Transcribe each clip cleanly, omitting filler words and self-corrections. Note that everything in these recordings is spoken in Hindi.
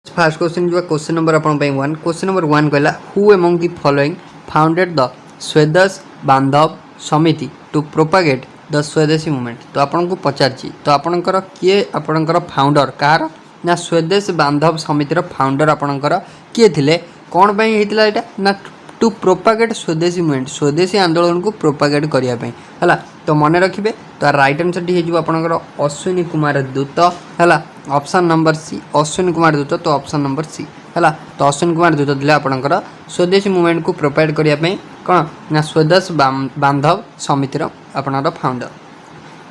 फास्ट क्वेश्चन जो क्वेश्चन नंबर अपन वन क्वेश्चन नंबर वन कहला who among the following founded the Swadesh Bandhab Samiti to propagate the Swadeshi movement. तो आपन को पचारची तो आपनकर किए आपनकर फाउंडर कार ना स्वदेश बांधव समितिर फाउंडर आपनकर किए थिले कोन पई हेतिला एटा ना टू प्रोपागेट स्वदेशी मूवमेंट स्वदेशी आंदोलन को प्रोपागेट करिया पई हला। तो मन रखिबे तो राइट आंसर टी हेजु आपनकर अश्विनी कुमार दूत हला option number C Ashwini Kumar Dutt. तो ऑप्शन नंबर सी हला तो अश्विनी कुमार दूत दिले आपनकर स्वदेशी मूवमेंट को प्रोपागेट करिया पई कोन ना स्वदेश बांधव समितिर आपनकर फाउंडर।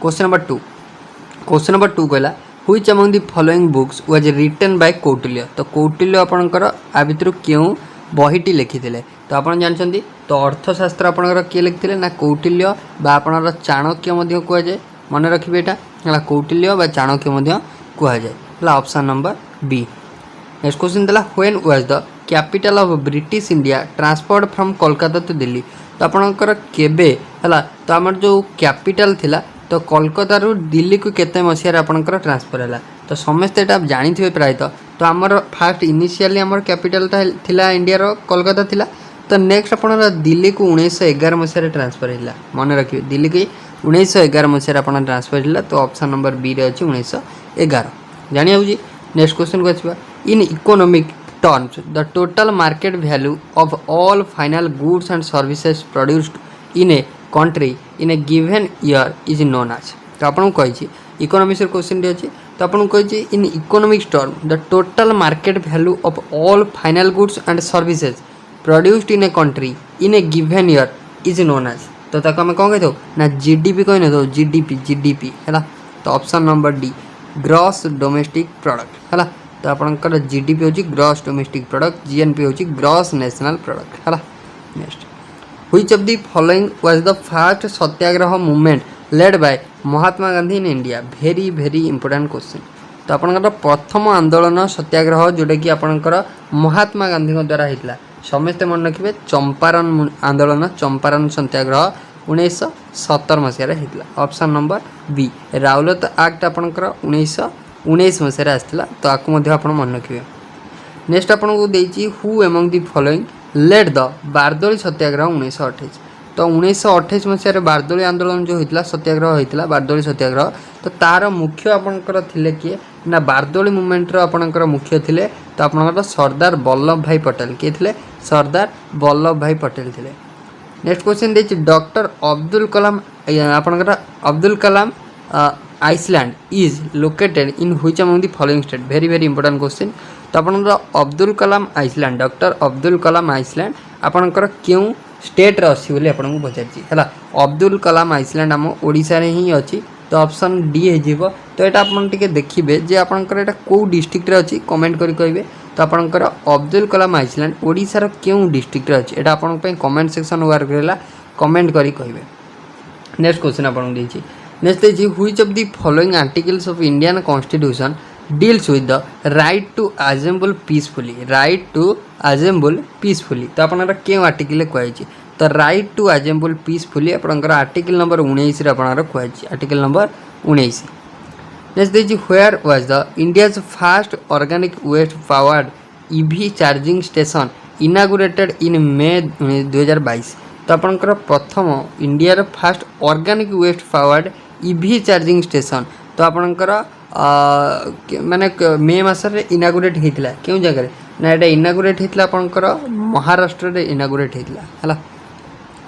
क्वेश्चन नंबर 2 कहला which among the following books was written by Kautilya. तो कौटिल्य आपनकर आ भितर क्यों बहीटी लिखिथिले। तो आपन जानछन्ती तो अर्थशास्त्र आपनकर के लिखिथिले ना कौटिल्य बा आपनकर चाणक्य मध्ये कुआ जाय मन रखिबे एटा हला कौटिल्य बा चाणक्य मध्ये कुआ जाय हला option number B. Next question दला when was the capital of British India transferred from Kolkata to Delhi. तो आपनकर केबे हला तो हमर जो कैपिटल थिला तो कोलकाता रु दिल्ली को केते मसिया आपनकर ट्रांसफर हला। तो समस्त एटा जानि थिबे प्राय तो आमर फास्ट इनिशियली आमर कैपिटल थिला इंडिया रो कोलकाता थिला। तो नेक्स्ट आपनर दिल्ली को 1911 मसिया ट्रांसफर हिला मन रखिबे दिल्ली को 1911 मसिया आपन ट्रांसफर हिला। तो ऑप्शन नंबर बी रे अछि 1911 जानि होउजी। नेक्स्ट क्वेश्चन को आछबा in economic terms the total market value of all final goods and services produced in a country in a given year is known as. तो आपन कहि इकोनॉमिक्स क्वेश्चन रे अछि तो आपन कहि in economics term the total market value of all final goods and services produced in a country in a given year is known as. तो ताको हम कोन कहतो ना जीडीपी कहने दो जीडीपी हैला। तो option number D gross domestic product हैला। तो आपनकर जीडीपी होची ग्रॉस डोमेस्टिक प्रोडक्ट जीएनपी होची ग्रॉस नेशनल प्रोडक्ट हैला। Next which of the following was the first Satyagraha movement led by Mahatma Gandhi in India. Very important question. तो आपनकर प्रथम आंदोलन सत्याग्रह जोटा कि आपनकर महात्मा गांधी द्वारा हेतला समस्त मन रखिबे चंपारण आंदोलन चंपारण सत्याग्रह 1917 मसिया हेतला। ऑप्शन नंबर बी राउलत एक्ट आपनकर 1919 मसिया आस्थिला। तो आकु मध्ये आपन मन रखिबे। नेक्स्ट आपन को देछि who among the following led the Bardoli Satyagraha 1928। तो 1928 मसिया बारदोली आंदोलन जो होइतला सत्याग्रह होइतला बारदोली सत्याग्रह। तो तार मुख्य आपनकर थिले किए ना बारदोली मूवमेंट रो आपनकर मुख्य थिले तो आपनकर सरदार वल्लभ भाई पटेल के थिले सरदार वल्लभ भाई पटेल थिले। नेक्स्ट क्वेश्चन देछि डॉक्टर अब्दुल कलाम आपनकर Abdul Kalam island is located in which among the following state. Very important question. तो आपनकर Abdul Kalam island doctor Abdul Kalam island आपनकर क्यों स्टेट रे अछि बोली आपन को पचारछि हला। अब्दुल कलाम आइसलैंड हम ओडिसा रे ही अछि। तो ऑप्शन डी हे जीवो। तो एटा आपन टिके देखिबे जे आपनकर एटा को डिस्ट्रिक्ट रे अछि कमेंट करि कहबे। तो आपनकर अब्दुल कलाम आइसलैंड ओडिसा रो क्यों डिस्ट्रिक्ट रे अछि एटा आपन पे कमेंट सेक्शन वर्क रेला कमेंट करि कहबे। नेक्स्ट क्वेश्चन आपन देछि नेक्स्ट देछि which of the following articles of Indian constitution deals with the right to assemble peacefully right to assemble peacefully. तो आपनकर क्यों आर्टिकल कहै तो राइट टू असेंबल पीसफुली आपनकर आर्टिकल नंबर 19 रे आपनकर कहै आर्टिकल नंबर 19। नेक्स्ट देछि where was the India's first organic waste powered EV charging station inaugurated in May 2022। तो आपनकर प्रथम इंडिया रो first organic waste powered EV charging station तो आपनकर माने मे मास रे इनागुरेट हेतिला क्यों जगह रे ना एटा इनागुरेट हेतिला आपनकर महाराष्ट्र रे इनागुरेट हेतिला हला।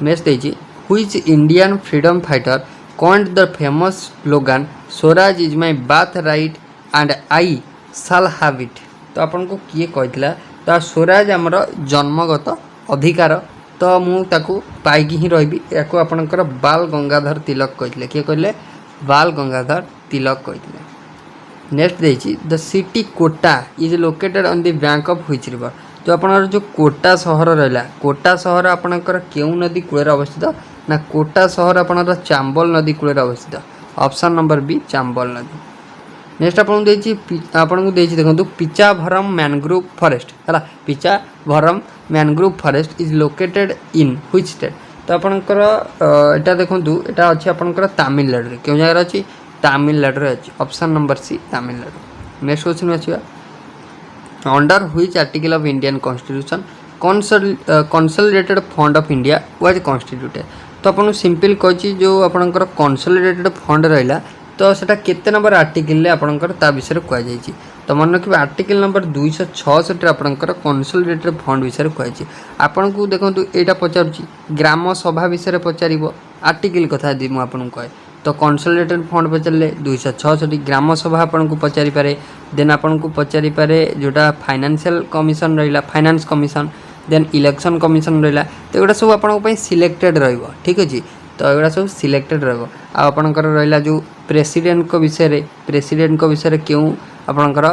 नेक्स्ट देछि which Indian freedom fighter coined the famous slogan Swaraj is my birthright and I shall have it. तो आपन को किए कहतिला तो स्वराज हमर जन्मगत अधिकार तो मु ताकू पाइकी ही रहबी याको आपनकर बाल गंगाधर तिलक कहतिले किए कहले बाल गंगाधर तिलक कहतिले। नेक्स्ट देछि the city Kota is located on the bank of which river. तो आपनकर जो कोटा शहर रहला कोटा शहर आपनकर केउ नदी कूले अवस्थित ना कोटा शहर आपनकर चांबल नदी कूले अवस्थित। ऑप्शन नंबर बी चांबल नदी। नेक्स्ट आपन को देछि देखंतु पिचाभरम मैनग्रोव फॉरेस्ट हला Pichavaram mangrove forest is located in which state. तो आपनकर एटा देखंतु एटा अछि आपनकर तमिलनाडु रे केउ जगह अछि तमिलनाडु रे अछि। Option number C Tamil Nadu. Next question अछि under which article of Indian constitution consolidated fund of India was constituted. तो आपको सिंपल कही जो आपंकर कंसोलिडेटेड फंड रहा तो सेटा केते नंबर आर्टिकल आपंकर ता विषय कहुई। तो मन रखिए आर्टिकल नंबर 266 आपंकर कंसोलिडेटेड फंड विषय कहुई। आपन को देखो यहाँ पचार ग्राम सभा विषय पचार आर्टिकल कथा यदि मुझे कहे तो कंसोलिडेटेड फंड पचारे 266 ग्राम सभा आपन को पचारि पारे। देन आपन को पचारि पारे जोटा फाइनेंशियल कमिशन रहा finance commission then election commission रहा तो एगुड़ा सब आप सिलेक्टेड रहिबो ठीक अच्छे। तो एगुड़ा सब सिलेक्टेड रहिबो आपणकर रहा जो प्रेसिडेंट को विषय क्यों आपणकर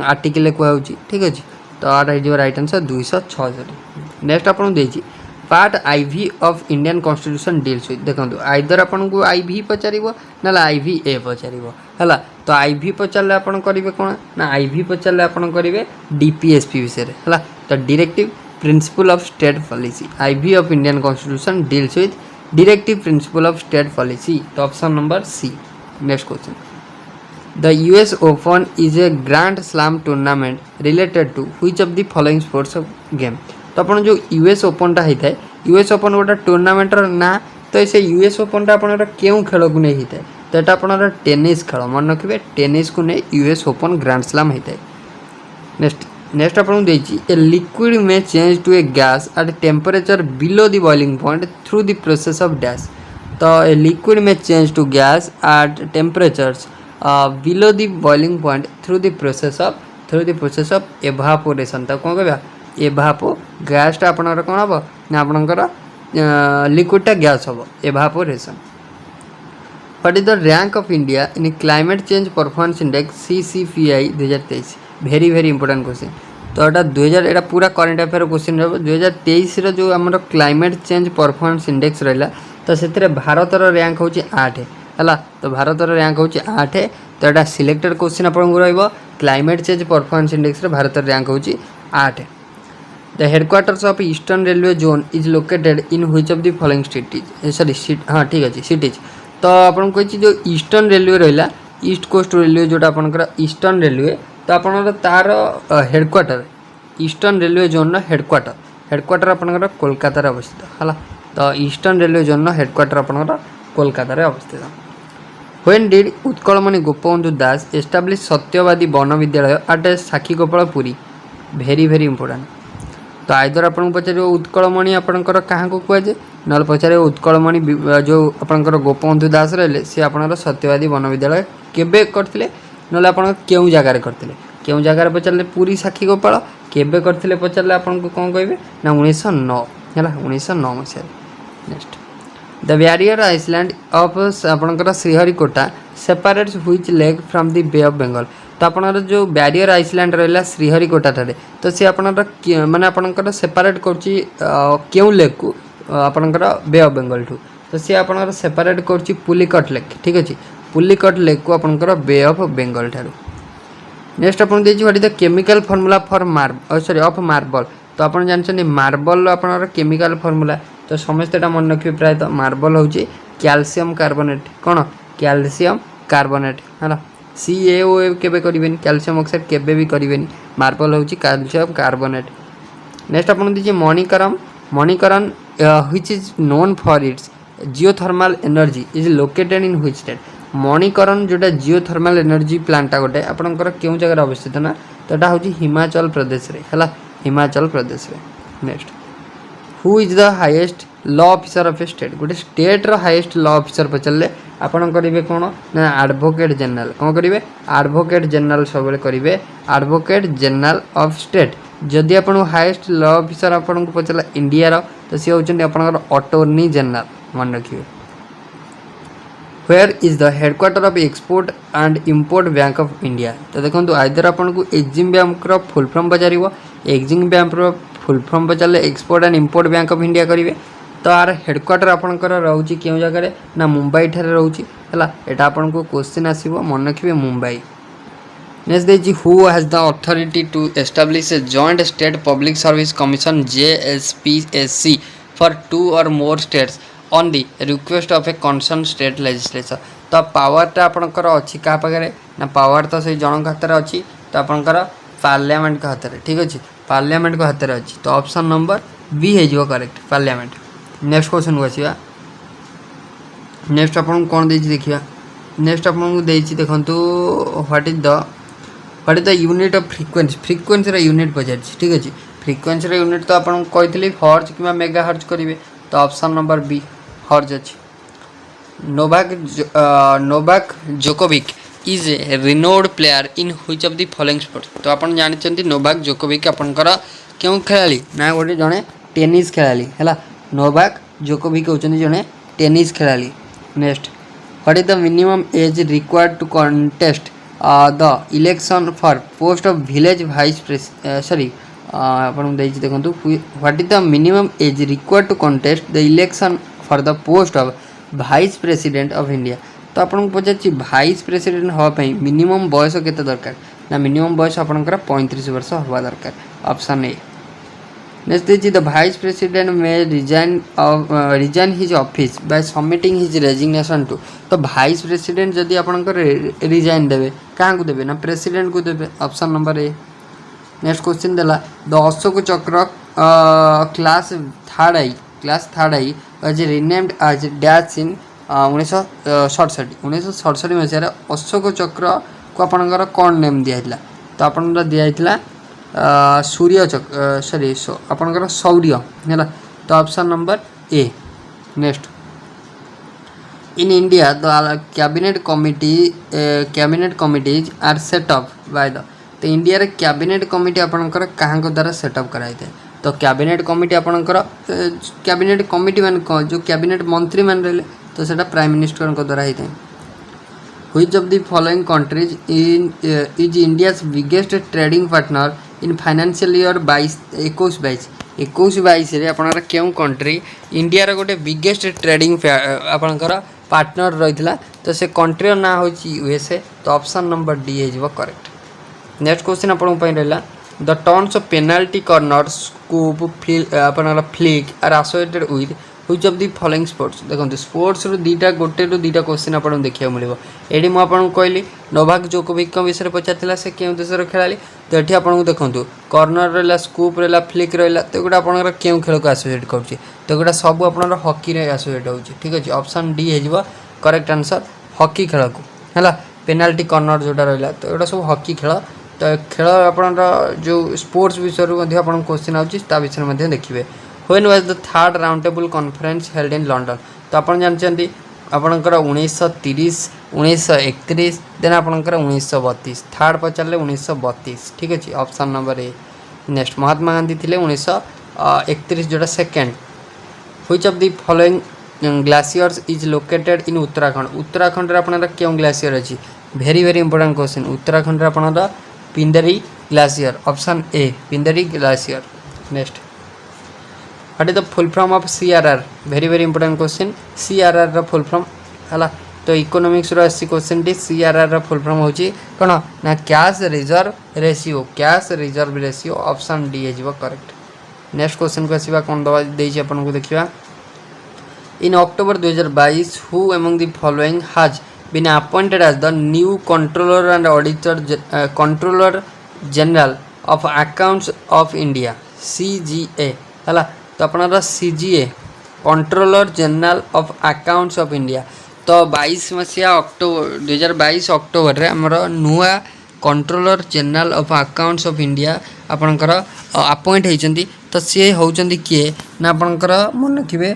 आर्टिकल कहुची ठीक अच्छे। तो आर हो राइट आंसर 266। नेक्स्ट आपन देछि part IV of Indian constitution deals with देखो आइदर आपन को IV पचार ना IVA पचार है। तो IV पचारे आपन करेंगे कौन ना IV पचारे आपन करेंगे DPSP विषय है। तो directive principle of state policy IV of Indian constitution deals with directive principle of state policy. तो option number C। Next question the US Open is a grand slam tournament related to which of the following sports of game। तो अपन जो US Open टा होता है US Open गोटे टूर्नामेंट ना तो से US Open टा अपन क्यों खेल को नहीं होता है तो यहाँ अपन टेनिस खेल मन रखिए टेनिस को नहीं US Open ग्रांड स्लैम होता है। नेक्स्ट अपन देखिए ए लिक्विड में change to a gas at temperature below the boiling point through the process of dash. तो ए लिक्विड में change to gas at temperatures below the boiling point through the process of evaporation. तो कौन कह एभापो गैसटा आपणकर कौन हम ना आपणकर लिक्विडटा गैस हम evaporation. What is the rank of India in climate change performance index CCPI 2023। Very important question. तो यहाँ 2000 यहाँ पूरा करेन्ट अफेयर क्वेश्चन रहा 2023 जो आम क्लाइमेट चेंज परफॉर्मेंस इंडेक्स रहा तो से भारतर रैंक हूँ 8 है। तो भारतर रैंक हूँ 8 तो यहाँ सिलेक्टेड क्वेश्चन आपको रहा क्लाइमेट चेंज परफॉर्मेंस इंडेक्स भारतर रैंक हूँ 8। The headquarters of eastern railway zone is located in which of the following cities sorry हाँ ठीक अच्छे सिटीज। तो आपको कही जो ईस्टर्न रेलवे रहा ईस्ट कोस्ट रेलवे जोटा आपंकर ईस्टर्न रेलवे तो आप तार headquarter eastern railway zone headquarter आपंकर कोलकाता अवस्थित है। तो ईस्टर्न रेलवे जोन हेडक्वार्टर आपंकर कोलकाता अवस्थित। When did Utkalmani Gopabandhu Das establish Satyabadi Bana Vidyalaya at Sakhigopal Puri. Very important. तो आइदर आपको पचार उत्कलमणि आपंकर क्या कहुए ना पचारे उत्कलमणि जो आपंकर गोपबंधु दास रहे सी आपंकर सत्यवादी वन विद्यालय केबे करथिले ना आप क्यों जगार करथिले क्यों जगार पचारे पुरी साक्षीगोपाल केबे करथिले पचारे आपको कौन कहे ना 1909 है 1909 मसीह। Next the barrier island of आपंकर Sriharikota separates which lake from the bay of Bengal. तो आपनकर जो बैरियर आइसलैंड रहा श्रीहरिकोटा ठारे तो सी आपनकर माने आपनकर सेपरेट करछि क्यों लेक को आपनकर बे ऑफ बंगाल ठू तो सी आपनकर सेपरेट करछि पुलिकट लेक ठीक अच्छे पुलिकट लेक को आपनकर बे ऑफ बंगाल ठारू। नेक्स्ट आपन देछि what is the chemical formula for of marble. तो आप जानते मार्बल आपनकर केमिकल फार्मूला तो समस्त मन रखिए प्राय तो मार्बल हूँ कैल्शियम कार्बोनेट कौन कैल्शियम कार्बोनेट है CaO केबे करें कैल्शियम ऑक्साइड केबे भी करें मार्बल हूँ कैल्शियम कार्बोनेट। नेक्स्ट आपन दीजिए Manikaran which is known for its geothermal energy is located in which state. Manikaran जोटा जियोथर्माल एनर्जी प्लांटा गोटे आपंकर क्यों जगह अवस्थित ना तो यहाँ हूँ हिमाचल प्रदेश है Himachal Pradesh. Next who is the highest law officer of a state गोटे स्टेट रो हाईएस्ट लॉ ऑफिसर पचारे आपन करेंगे कौन ना एडवोकेट जनरल कौन करेंगे एडवोकेट जनरल सब करेंगे एडवोकेट जनरल ऑफ स्टेट। जदि आप हाईएस्ट लॉ ऑफिसर आपन को पचारा इंडिया रो तो सी होचंदी आपनकर अटॉर्नी जनरल मन रखिए। Where is the headquarter of export and import bank of India. तो देखो आइदर आपन को एक्जिम बैंक फुल फॉर्म पचार एक्जिम बैंक फुल फॉर्म पचारे export and import bank of India करेंगे तो आर हेडक्वार्टर आपंकर रोचे क्यों जगह ना मुंबई ठारे रोचे है यहाँ आपन को क्वेश्चन आसो मन रखिए मुंबई। नेक्स्ट देखिए who has the authority to establish a joint state public service commission JSPSC for 2 or more states on the request of a concern state legislature. तो पावरटा आपंकर अच्छी क्या पाखे ना पावर तो से जन हाथ में अच्छी तो आपंकर पार्लियामेंट हाथ में ठीक अच्छे पार्लियामेंट को हाथ में अच्छी तो ऑप्शन नंबर बी हो करेक्ट पार्लियामेंट। नेक्स्ट क्वेश्चन को आसवा नेक्स्ट आपन कौन देछि देखिया नेक्स्ट आपन देछि देखंतु what is the unit of frequency रा यूनिट पचार ठीक अच्छे फ्रीक्वेंसी रा यूनिट तो आपन कहितली हर्ट्ज कि मेगा हर्ट्ज करेंगे तो ऑप्शन नंबर बी हर्ट्ज अच्छे। Novak Djokovic is a renowned player in which of the following sports तो आपन जानते नोवाक जोकोविक आपनकर क्यों खेलाड़ी ना गोटे जड़े टेनिस खेलाड़ी है नोवाक जोकोविक होचंदी जड़े टेनिस खेलाड़ी। Next what is the minimum age required to contest the election for post of village vice sorry आपन देखो what is the minimum age required to contest the election for the post of vice president of India तो आपन पचार वाइस प्रेसिडेंट हाँपाई मिनिमम बयस के दरकार ना मिनिमम बयस आपंकर 35 वर्ष हवा दरकार ऑप्शन ए। नेक्स्ट देखिए the vice president may resign his office by submitting his resignation to तो वाइस प्रेसिडेंट जदि आपंकर रिजाइन देवे क्या देवे ना प्रेसिडेंट को देवे option number A. Next question देला the Ashoka Chakra class third I was renamed as dash in 1967 मसीह अशोक चक्र को आपंकर कौन नेम दिया तो आप दिया सूर्य चक्र सॉरी आपंकर शौर्य है तो option number A. Next in India the cabinet committees are set up by the तो इंडिया रे कैबिनेट कमिटी आपंकर कहाँ द्वारा सेटअप कराई तो कैबिनेट कमिटी आपंकर कैबिनेट कमिटी मान जो कैबिनेट मंत्री मान रहे तो सेटा प्राइम मिनिस्टर द्वारा होता है। Which of the following countries is India's biggest trading partner in financial year 21-22 रे आपनकर क्यों कंट्री इंडिया रे गोटे बिगेस्ट ट्रेडिंग आपनकर पार्टनर रही तो से कंट्री ना हो यूएसए तो ऑप्शन नंबर डी हो करेक्ट। नेक्स्ट क्वेश्चन आपन रहा the terms of penalty corner scoop आपनकर flick are associated with which of the following sports देखो स्पोर्ट्स गोटे रू दुईटा क्वेश्चन आपको देखा मिले ये मुझे कहली नोवाक जोकोविक विषय पचार से क्यों देशर खेलाड़ी तो ये आपको देखो कॉर्नर रहा स्कूप रहा फ्लिक रहा तो ये आप क्यों खेल को एसोसिएट कर तो ये सब आप हॉकी एसोसिएट हो ठीक अच्छे ऑप्शन डी हो करेक्ट आंसर हॉकी खेल को है पेनाल्टी कॉर्नर जोटा रहा तो ये सब हॉकी खेल तो खेल आप जो स्पोर्ट्स विषय आप क्वेश्चन आसा विषय देखिए। When was the third round table conference held in London तो आप जानते आपंकर 1930 1931 देन आपंकर 1932 थर्ड पचारे 1932 ठीक अच्छे option number A. Next Mahatma Gandhi थे 1931 जोटा second. Which of the following glaciers is located in Uttarakhand आपन क्यों ग्लासियर अच्छी very very important question Uttarakhand आपन Pindari glacier option A Pindari glacier. Next what is the full form of CRR very very important question CRR रा फुल फॉर्म है तो इकोनॉमिक्स रो आसी क्वेश्चन टी सीआरआर रा फुल फॉर्म होची कोन ना cash reserve ratio option D हो करेक्ट। नेक्स्ट क्वेश्चन को आसीबा कोन दवा देछि आपन को देखिबा in October 2022 who among the following has been appointed as the new controller and auditor controller general of accounts of India CGA है तो अपना CGA controller general of accounts of India तो 22 मसीहा अक्टोबर 2022 अक्टोबर रे हमर नुआ controller general of accounts of India आपनकर अपॉइंट होइचंदी तो सी होउचंदी किए ना आपनकर मन रखिबे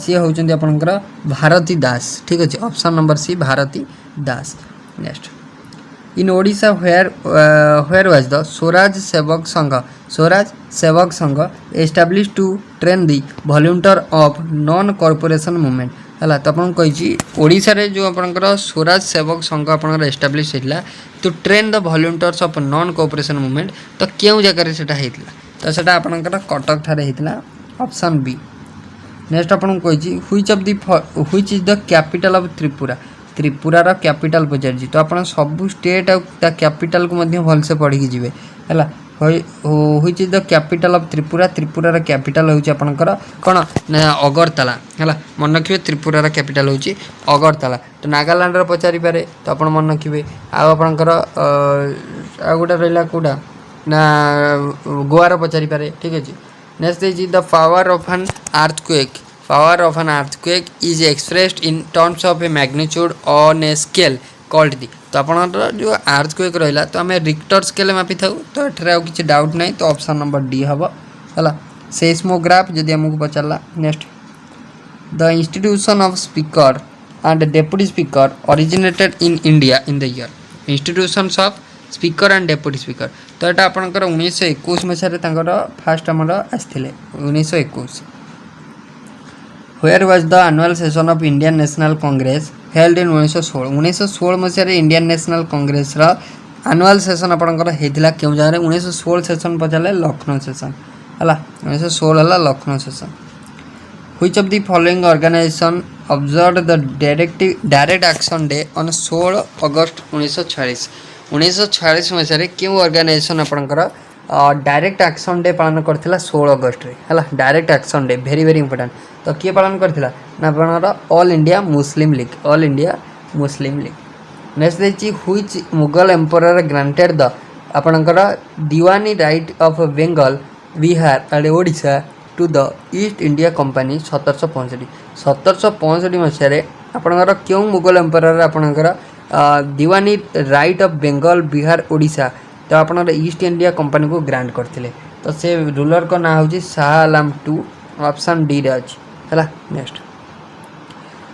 सी होउचंदी आपनकर भारती दास ठीक अच्छे option number C Bharati Das. Next in Odisha where was the Swaraj Sevak Sangh establish to train the volunteer of non corporation movement है तो आपन कही ओडिशा रे जो आपनकर स्वराज सेवक संघ आपनकर एस्टाब्लिश होइला to train the volunteers of non corporation movement तो क्यों जगह सेटा होइला तो सेटा आपनकर कटक ठारे होइला ऑप्शन बी। नेक्स्ट आपन कही which is the capital of त्रिपुरार कैपिटल पचार तो आप सब स्टेट आ कैपिटल को भलसे पढ़ी जी है which is the capital of त्रिपुरार कैपिटल होची आपनकर कोन अगरतला है मन रखिए त्रिपुरार कैपिटल होची अगरतला तो नागालैंड रो पचारि पारे तो आप मन रखिए आपनकर आ गोटा रहा कौटा ना गोवार पचारि पारे ठीक अच्छे। नेक्स्ट देछि the power of an earthquake. Power of an earthquake is expressed in terms of a magnitude on a scale called the. तो आप जो अर्थक्वेक रहा तो आम रिक्टर स्केल मापी था तो ये आउ किसी डाउट नहीं तो ऑप्शन नंबर डी हम है। सेस्मोग्राफ जदि आमको पचारा। Next the institution of speaker and deputy speaker originated in India in the year. Institutions of speaker and deputy speaker तो यहाँ आपंकर 1921 मसीह फास्ट आमर आसते 1921। Where was the annual session of Indian National Congress held in 1916 मसीह Indian National Congress annual session आपंकर होता क्यों जगह 1916 सेशन पचारे लखनऊ सेशन है 1916 है Lucknow session. Which of the following organization observe the direct action day on 16 August 1946। 1946 मसीह क्यों ऑर्गेनाइजेशन आपंकर डायरेक्ट एक्शन डे पालन करथिला 16 अगस्त है direct action day very very important. तो किए पालन करथिला ना आपनकर all India Muslim League all India Muslim League. Next देखिए which Mughal emperor granted the आपनकर दीवानी right of Bengal Bihar and Odisha to the East India Company 1765 मसीह आपनकर क्यों मुगल एम्परर आपनकर दीवानी right of Bengal Bihar Odisha तो आप ईस्ट इंडिया कंपनी को ग्रांट करते। तो से रूलर का ना हूँ Shah Alam to option D रे अच्छी है। Next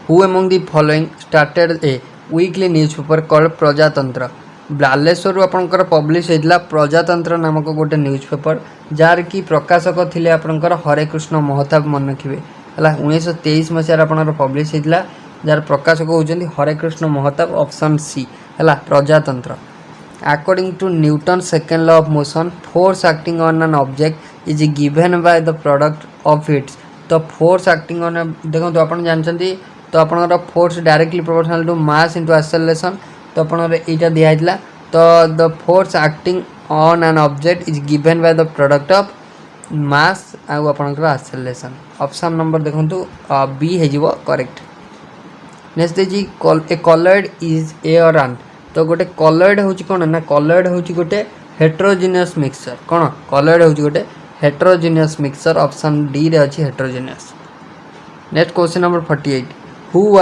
who among the following started A weekly newspaper called प्रजातंत्र। बालेश्वर आपंकर पब्लिश होता प्रजातंत्र नामक गोटे न्यूज़पेपर जार की प्रकाशक थे आपंकर हरे कृष्ण महताब मन रखिए है 1923 मसीह आप पब्लिश होता जार प्रकाशक होती हरे कृष्ण महताब ऑप्शन सी है प्रजातंत्र। According to Newton's second law of motion, force acting on an object is given by the product of its। तो फोर्स एक्टिंग ऑन देखो तो आप जानते तो आप force directly proportional to mass into acceleration तो आपटा दिखाई तो the force acting on an object is given by the product of mass आउ आपंकर एक्सेलरेशन ऑप्शन नंबर देखो बी हो करेक्ट। नेक्स्ट देखिए ए कलर्ड इज ए और आन तो गोटे कलर्ड हूँ कौन ना कलर्ड हूँ गोटे हेट्रोजिनियस मिक्सचर कौन कलर्ड हूँ गोटे हेट्रोजिनियस मिक्सचर ऑप्शन डी रे अच्छी heterogeneous. Next question number 48 who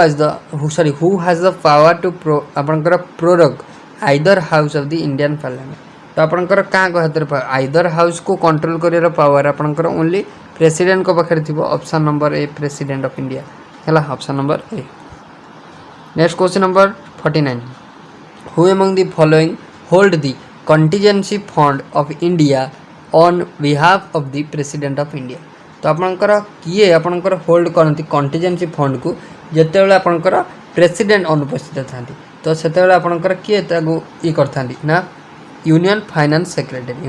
has the power to आपंकर prorogue either house of the Indian parliament. तो आपंकर क्या हाथ आइदर हाउस को कंट्रोल कर पावर आपंकर ओनली प्रेसिडेंट को पाखे थी option number A president of India है option number A. Next question number 49 who among the following hold the contingency fund of India on behalf of the president of India. तो आपंकर किए आपंकर होल्ड करती कंटीजेंसी फंड को जिते आपंकर प्रेसिडेंट अनुपस्थित था तो से आपंकर किए ये करता ना यूनियन फाइनेंस सेक्रेटरी।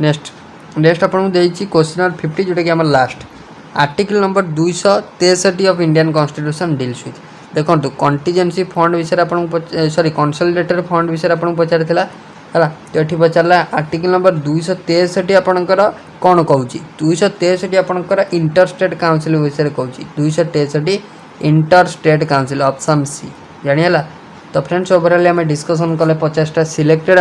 नेक्स्ट आपको देखिए क्वेश्चन नंबर 50 जोटा कि आम last article number 263 of Indian constitution deals with देखो कंटीजेंसी फंड विषय सॉरी कंसोलिडेटेड फंड विषय आपको पचार है तो ये पचारा आर्टिकल नंबर 263 आपंकर कौन कहूँ 263 आपंकर इंटर स्टेट काउंसिल विषय कहूँ 263 inter state council option C जानीला। तो फ्रेंड्स ओवरऑल आम डिस्कसन कले 50टा सिलेक्टेड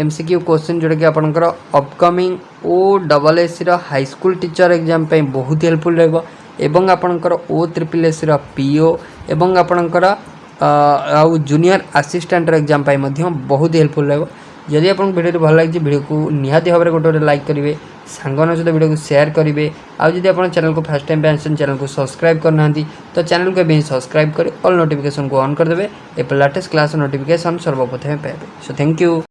MCQ क्वेश्चन जोटा कि आपंकर upcoming OSSC high school teacher exam बहुत हेल्पफुल रहिबो एवं आपंकर OSSC PO एवं आपंकर आउ जूनियर असिस्टेंट एग्जाम बहुत हेल्पफुल रहिबो। जदि आपको वीडियो भल लगे वीडियो को निहाती भाव में गोटे लाइक करेंगे सांगन सहित वीडियो को शेयर करेंगे आउ जदि आप चैनल को फर्स्ट टाइम आसान चैनल को सब्सक्राइब करना तो चैनल को भी सब्सक्राइब कर ऑल नोटिफिकेशन को ऑन करदे ए लेटेस्ट क्लास नोटिफिकेशन सर्वप्रथम पाइबे। So thank you.